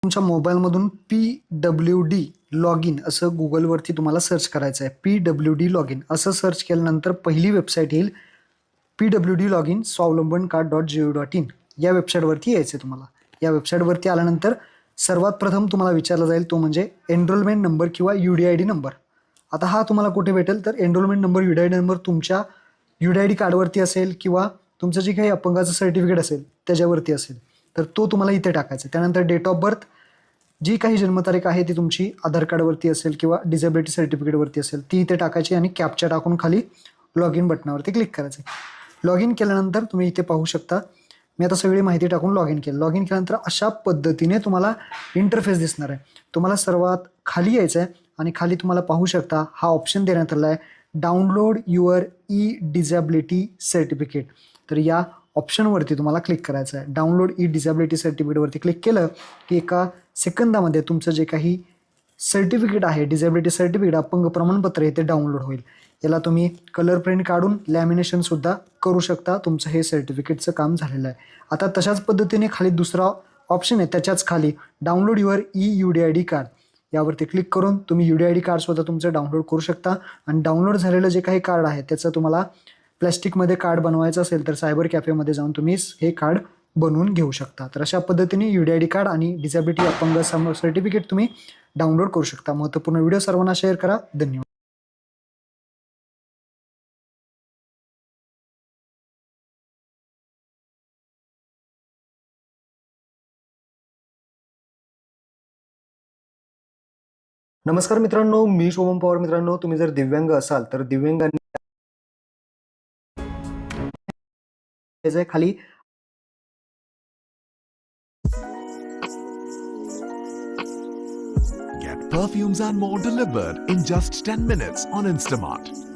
तुमच्या मोबाईलमधून PWD log in असं गुगलवरती तुम्हाला सर्च करायचं आहे. PWD लॉग इन असं सर्च केल्यानंतर पहिली वेबसाईट येईल PWD लॉग इन स्वावलंबन.gov.in या वेबसाईटवरती यायचं आहे तुम्हाला. या वेबसाईटवरती आल्यानंतर सर्वात प्रथम तुम्हाला विचारला जाईल तो म्हणजे एनरोलमेंट नंबर किंवा UDID नंबर. आता हा तुम्हाला कुठे भेटेल तर एनरोलमेंट नंबर UDID नंबर तुमच्या UDID कार्डवरती असेल किंवा तुमचं जे काही अपंगाचं सर्टिफिकेट असेल त्याच्यावरती असेल तर तो तुम्हाला इथे टाकायचा. त्यानंतर डेट ऑफ बर्थ जी काही जन्मतारीख आहे ती तुमची आधार कार्डवरती असेल किंवा डिसेबिलिटी सर्टिफिकेटवरती असेल ती इथे टाकायची आणि कॅप्चा टाकून खाली लॉग इन बटनावरती क्लिक करायचं. लॉग इन केल्यानंतर तुम्ही इथे पाहू शकता मी आता सगळी माहिती टाकून लॉग इन केलं. लॉग इन केल्यानंतर अशा पद्धतीने तुम्हाला इंटरफेस दिसणार आहे. तुम्हाला सर्वात खाली यायचं आहे आणि खाली तुम्हाला पाहू शकता हा ऑप्शन देण्यात आला आहे डाउनलोड युअर डिझॅबिलिटी सर्टिफिकेट. तर या ऑप्शनवरती तुम्हाला क्लिक करायचं आहे. डाउनलोड डिझॅबिलिटी सर्टिफिकेटवरती क्लिक केलं की एका सेकंदामध्ये तुमचं जे काही सर्टिफिकेट आहे डिझॅबिलिटी सर्टिफिकेट अपंग प्रमाणपत्र आहे ते डाउनलोड होईल. याला तुम्ही कलर प्रिंट काढून लॅमिनेशनसुद्धा करू शकता. तुमचं हे सर्टिफिकेटचं काम झालेलं आहे. आता तशाच पद्धतीने खाली दुसरा ऑप्शन आहे त्याच्याच खाली डाउनलोड युअर UDID कार्ड यावरती क्लिक करून तुम्ही UDID कार्डसुद्धा तुमचं डाउनलोड करू शकता. आणि डाउनलोड झालेलं जे काही कार्ड आहे त्याचं तुम्हाला प्लॅस्टिकमध्ये कार्ड बनवायचं असेल तर सायबर कॅफेमध्ये जाऊन तुम्ही हे कार्ड बनवून घेऊ शकता. तर अशा पद्धतीने UDID कार्ड आणि डिझॅबिलिटी अपंग सर्टिफिकेट तुम्ही डाउनलोड करू शकता. महत्त्वपूर्ण व्हिडिओ सर्वांना शेअर करा. धन्यवाद. नमस्कार मित्रांनो, मी शोभम पवार. मित्रांनो, तुम्ही जर दिव्यांग असाल तर दिव्यांगांनी खाली Get perfumes and more delivered in just 10 minutes on Instamart.